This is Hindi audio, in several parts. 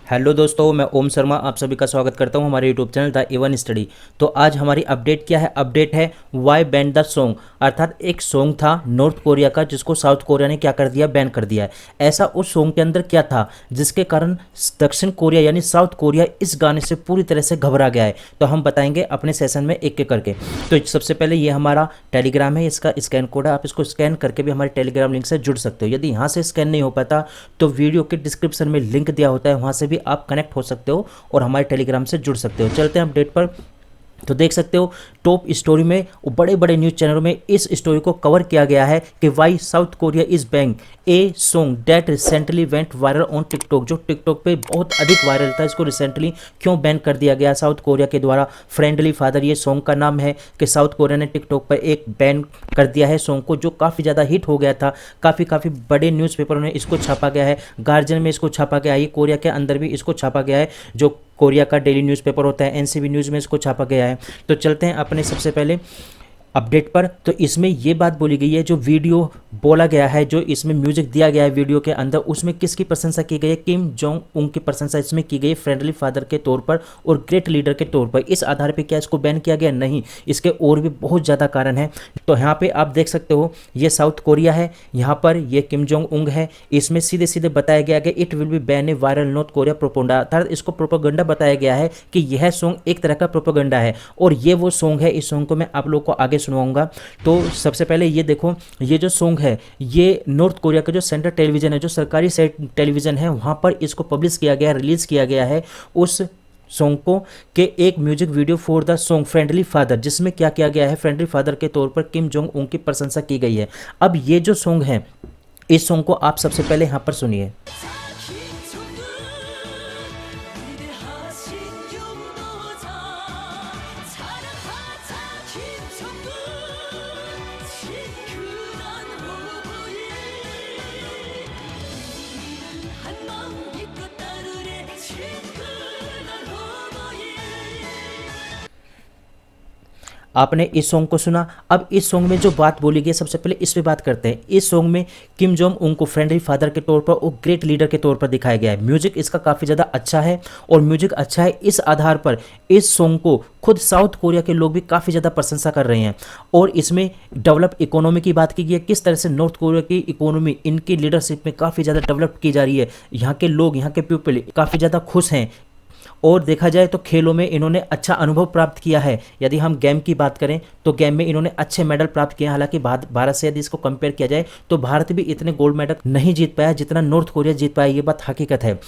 हेलो दोस्तों, मैं ओम शर्मा आप सभी का स्वागत करता हूं हमारे YouTube channel the even study. तो आज हमारी अपडेट क्या है? अपडेट है वाई बैन द सॉन्ग। अर्थात एक सॉन्ग था नॉर्थ कोरिया का जिसको साउथ कोरिया ने क्या कर दिया, बैन कर दिया है। ऐसा उस सॉन्ग के अंदर क्या था जिसके कारण दक्षिण कोरिया यानी साउथ कोरिया इस गाने से पूरी तरह से घबरा गया है? तो हम बताएंगे अपने सेशन में एक एक करके। तो सबसे पहले ये हमारा टेलीग्राम है, इसका स्कैन कोड है, आप इसको स्कैन करके भी हमारे टेलीग्राम लिंक से जुड़ सकते हो। यदि यहाँ से स्कैन नहीं हो पाता तो वीडियो के डिस्क्रिप्शन में लिंक दिया होता है, वहाँ से भी आप कनेक्ट हो सकते हो और हमारे टेलीग्राम से जुड़ सकते हो। चलते हैं अपडेट पर। तो देख सकते हो टॉप स्टोरी में बड़े बड़े न्यूज़ चैनलों में इस स्टोरी को कवर किया गया है कि why South Korea is bang a song that recently went viral on TikTok. जो टिकटॉक पे बहुत अधिक वायरल था, इसको रिसेंटली क्यों बैन कर दिया गया साउथ कोरिया के द्वारा? फ्रेंडली फादर ये सॉन्ग का नाम है कि साउथ कोरिया ने टिकटॉक पर एक बैन कर दिया है सॉन्ग को, जो काफ़ी ज़्यादा हिट हो गया था। काफ़ी बड़े न्यूज़पेपरों में इसको छापा गया है, गार्जियन में इसको छापा गया है, कोरिया के अंदर भी इसको छापा गया है, जो कोरिया का डेली न्यूज़पेपर होता है एनसीबी न्यूज़ में इसको छापा गया है। तो चलते हैं अपने सबसे पहले अपडेट पर। तो इसमें ये बात बोली गई है, जो वीडियो बोला गया है, जो इसमें म्यूजिक दिया गया है वीडियो के अंदर, उसमें किसकी प्रशंसा की गई है? किम जोंग उंग की प्रशंसा इसमें की गई है, फ्रेंडली फादर के तौर पर और ग्रेट लीडर के तौर पर। इस आधार पर क्या इसको बैन किया गया? नहीं, इसके और भी बहुत ज़्यादा कारण है। तो यहाँ पे आप देख सकते हो ये साउथ कोरिया है, यहाँ पर ये किम जोंग उंग है। इसमें सीधे सीधे बताया गया कि it will be ban A viral north Korea propaganda. अर्थात इसको प्रोपोगंडा बताया गया है कि यह सॉन्ग एक तरह का प्रोपोगंडा है और ये वो सॉन्ग है। इस सॉन्ग को मैं आप लोग को आगे सुनवाऊंगा। तो सबसे पहले ये देखो, ये जो सॉन्ग है ये नॉर्थ कोरिया का जो सेंट्रल टेलीविजन है, जो सरकारी टेलीविजन है, वहाँ पर इसको पब्लिश किया गया, रिलीज़ किया गया है उस सॉन्ग को के एक music video for the song friendly father, जिसमें क्या किया गया है? फ्रेंडली फादर के तौर पर किम जोंग उंग की प्रशंसा की गई है। अब ये जो सॉन्ग है, इस सॉन्ग को आप सबसे पहले यहाँ पर सुनिए। आपने इस सॉन्ग को सुना। अब इस सॉन्ग में जो बात बोली गई, सबसे पहले इस पे बात करते हैं। इस सॉन्ग में किम जोंग उंग को फ्रेंडली फादर के तौर पर और ग्रेट लीडर के तौर पर दिखाया गया है। म्यूजिक इसका काफ़ी ज़्यादा अच्छा है और म्यूजिक अच्छा है, इस आधार पर इस सॉन्ग को खुद साउथ कोरिया के लोग भी काफ़ी ज़्यादा प्रशंसा कर रहे हैं। और इसमें डेवलप इकोनॉमी की बात की गई है, किस तरह से नॉर्थ कोरिया की इकोनॉमी इनकी लीडरशिप में काफ़ी ज़्यादा डेवलप की जा रही है। यहाँ के लोग, यहाँ के पीपल काफ़ी ज़्यादा खुश हैं। और देखा जाए तो खेलों में इन्होंने अच्छा अनुभव प्राप्त किया है। यदि हम गेम की बात करें तो गेम में इन्होंने अच्छे मेडल प्राप्त किए हैं। हालांकि भारत से यदि इसको कंपेयर किया जाए तो भारत भी इतने गोल्ड मेडल नहीं जीत पाया जितना नॉर्थ कोरिया जीत पाया, ये बात हकीकत है।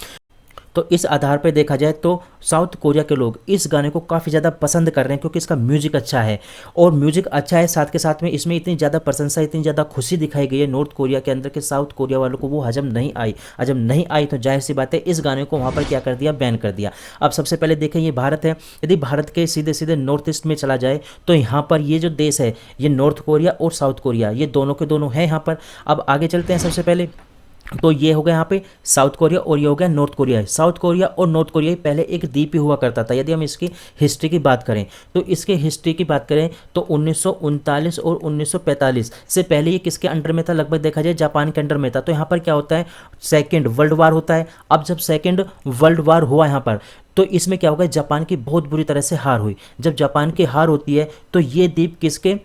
तो इस आधार पर देखा जाए तो साउथ कोरिया के लोग इस गाने को काफ़ी ज़्यादा पसंद कर रहे हैं, क्योंकि इसका म्यूजिक अच्छा है। और म्यूजिक अच्छा है, साथ के साथ में इसमें इतनी ज़्यादा प्रशंसा, इतनी ज़्यादा खुशी दिखाई गई है नॉर्थ कोरिया के अंदर कि साउथ कोरिया वालों को वो हजम नहीं आई। हजम नहीं आई तो जाहिर सी बात है इस गाने को वहाँ पर क्या कर दिया, बैन कर दिया। अब सबसे पहले देखें, ये भारत है। यदि भारत के सीधे सीधे नॉर्थ ईस्ट में चला जाए तो यहाँ पर ये जो देश है, ये नॉर्थ कोरिया और साउथ कोरिया, ये दोनों के दोनों हैं यहाँ पर। अब आगे चलते हैं। सबसे पहले तो ये हो गया यहाँ पे साउथ कोरिया और ये हो गया नॉर्थ कोरिया। साउथ कोरिया और नॉर्थ कोरिया ही पहले एक द्वीप ही हुआ करता था। यदि हम इसकी हिस्ट्री की बात करें तो इसके हिस्ट्री की बात करें तो 1939 और 1945 से पहले ये किसके अंडर में था? लगभग देखा जाए जापान के अंडर में था। तो यहाँ पर क्या होता है, सेकेंड वर्ल्ड वार होता है। अब जब सेकेंड वर्ल्ड वार हुआ यहाँ पर, तो इसमें क्या होगा, जापान की बहुत बुरी तरह से हार हुई। जब जापान की हार होती है तो ये द्वीप किसके,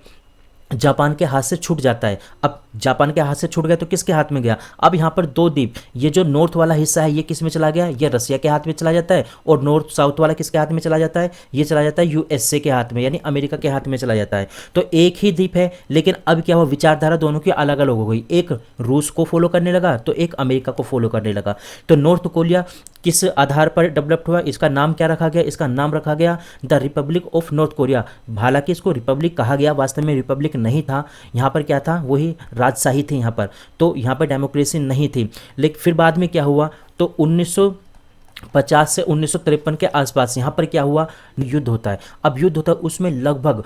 जापान के हाथ से छूट जाता है। अब जापान के हाथ से छूट गया तो किसके हाथ में गया? अब यहाँ पर दो द्वीप, ये जो नॉर्थ वाला हिस्सा है ये किस में चला गया, ये रसिया के हाथ में चला जाता है। और नॉर्थ साउथ वाला किसके हाथ में चला जाता है? ये चला जाता है यूएसए के हाथ में, यानी अमेरिका के हाथ में चला जाता है। तो एक ही द्वीप है, लेकिन अब क्या हुआ, विचारधारा दोनों की अलग अलग हो गई। एक रूस को फॉलो करने लगा तो एक अमेरिका को फॉलो करने लगा। तो नॉर्थ कोरिया किस आधार पर डेवलप्ड हुआ? इसका नाम क्या रखा गया? इसका नाम रखा गया the Republic of north Korea. हालांकि इसको रिपब्लिक कहा गया, वास्तव में रिपब्लिक नहीं था। यहाँ पर क्या था, वही राजशाही थी यहाँ पर। तो यहाँ पर डेमोक्रेसी नहीं थी। लेकिन फिर बाद में क्या हुआ, तो 1950 से 1953 के आसपास यहाँ पर क्या हुआ, युद्ध होता है। अब युद्ध होता है, उसमें लगभग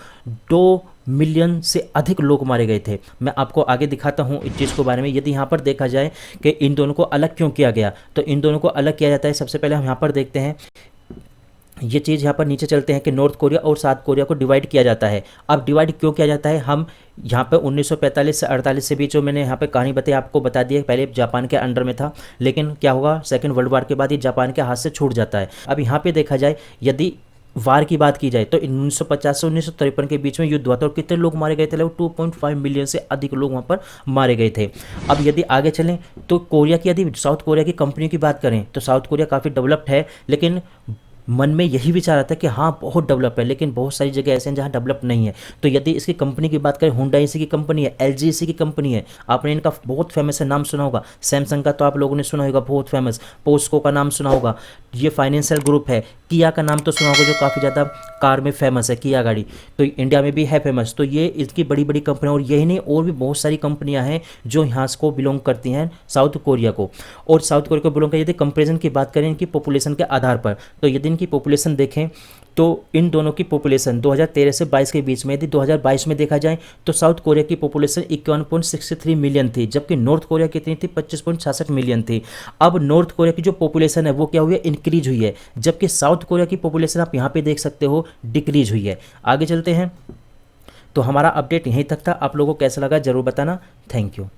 2 मिलियन से अधिक लोग मारे गए थे। मैं आपको आगे दिखाता हूँ इस चीज़ के बारे में। यदि यहाँ पर देखा जाए कि इन दोनों को अलग क्यों किया गया, तो इन दोनों को अलग किया जाता है। सबसे पहले हम यहाँ पर देखते हैं, ये चीज़ यहाँ पर नीचे चलते हैं कि नॉर्थ कोरिया और साउथ कोरिया को डिवाइड किया जाता है। अब डिवाइड क्यों किया जाता है, हम यहाँ पे 1945 से 48 से बीच जो मैंने यहाँ पे कहानी बताई आपको बता दी है, पहले जापान के अंडर में था, लेकिन क्या होगा सेकेंड वर्ल्ड वॉर के बाद ये जापान के हाथ से छूट जाता है। अब यहाँ पे देखा जाए यदि वार की बात की जाए तो 1950 से 1953 के बीच में युद्ध हुआ था और कितने लोग मारे गए थे, लगभग 2.5 मिलियन से अधिक लोग वहाँ पर मारे गए थे। अब यदि आगे चलें तो कोरिया की, यदि साउथ कोरिया की कंपनी की बात करें तो साउथ कोरिया काफ़ी डेवलप्ड है, लेकिन मन में यही विचार आता है कि हाँ बहुत डेवलप है, लेकिन बहुत सारी जगह ऐसे हैं जहाँ डेवलप नहीं है। तो यदि इसकी कंपनी की बात करें, हुंडई इसी की कंपनी है, एलजी इसी की कंपनी है, आपने इनका बहुत फेमस है, नाम सुना होगा। सैमसंग का तो आप लोगों ने सुना होगा, बहुत फेमस। पोस्को का नाम सुना होगा। ये फाइनेंशियल ग्रुप है। किया का नाम तो सुना होगा, जो काफ़ी ज़्यादा कार में फेमस है, किया गाड़ी, तो इंडिया में भी है फेमस। तो ये इसकी बड़ी बड़ी कंपनियाँ, और यही नहीं और भी बहुत सारी कंपनियाँ हैं जो यहाँ को बिलोंग करती हैं साउथ कोरिया को। और साउथ कोरिया को बिलोंग कर, यदि कंपेरिजन की बात करें इनकी पॉपुलेशन के आधार पर, तो यदि इनकी पॉपुलेशन देखें तो इन दोनों की पॉपुलेशन 2013 से 22 के बीच में, यदि 2022 में देखा जाए तो साउथ कोरिया की पॉपुलेशन 51.63 मिलियन थी, जबकि नॉर्थ कोरिया कितनी थी, 25.66 मिलियन थी। अब नॉर्थ कोरिया की जो पॉपुलेशन है वो क्या हुई है, इंक्रीज हुई है, जबकि साउथ कोरिया की पॉपुलेशन आप यहाँ पे देख सकते हो डिक्रीज हुई है। आगे चलते हैं। तो हमारा अपडेट यहीं तक था, आप लोगों को कैसा लगा जरूर बताना। Thank you.